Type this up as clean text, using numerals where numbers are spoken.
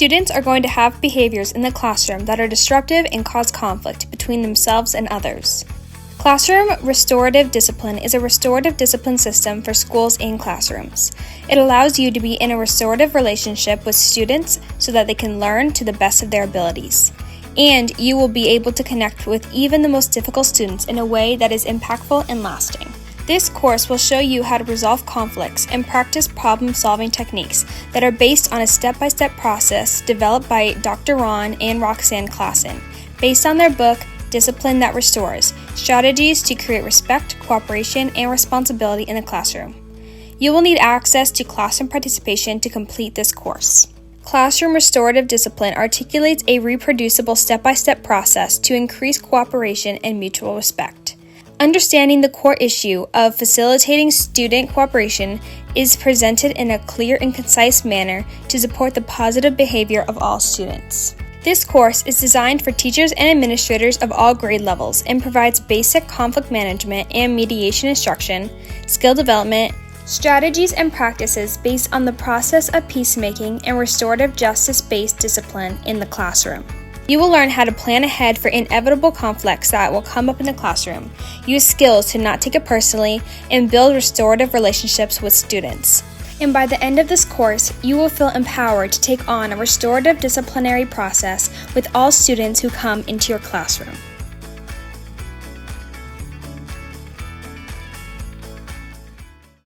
Students are going to have behaviors in the classroom that are disruptive and cause conflict between themselves and others. Classroom restorative discipline is a restorative discipline system for schools and classrooms. It allows you to be in a restorative relationship with students so that they can learn to the best of their abilities. And you will be able to connect with even the most difficult students in a way that is impactful and lasting. This course will show you how to resolve conflicts and practice problem-solving techniques that are based on a step-by-step process developed by Dr. Ron and Roxanne Claassen, based on their book, Discipline That Restores: Strategies to Create Respect, Cooperation, and Responsibility in the Classroom. You will need access to classroom participation to complete this course. Classroom restorative discipline articulates a reproducible step-by-step process to increase cooperation and mutual respect. Understanding the core issue of facilitating student cooperation is presented in a clear and concise manner to support the positive behavior of all students. This course is designed for teachers and administrators of all grade levels and provides basic conflict management and mediation instruction, skill development, strategies and practices based on the process of peacemaking and restorative justice-based discipline in the classroom. You will learn how to plan ahead for inevitable conflicts that will come up in the classroom, use skills to not take it personally, and build restorative relationships with students. And by the end of this course, you will feel empowered to take on a restorative disciplinary process with all students who come into your classroom.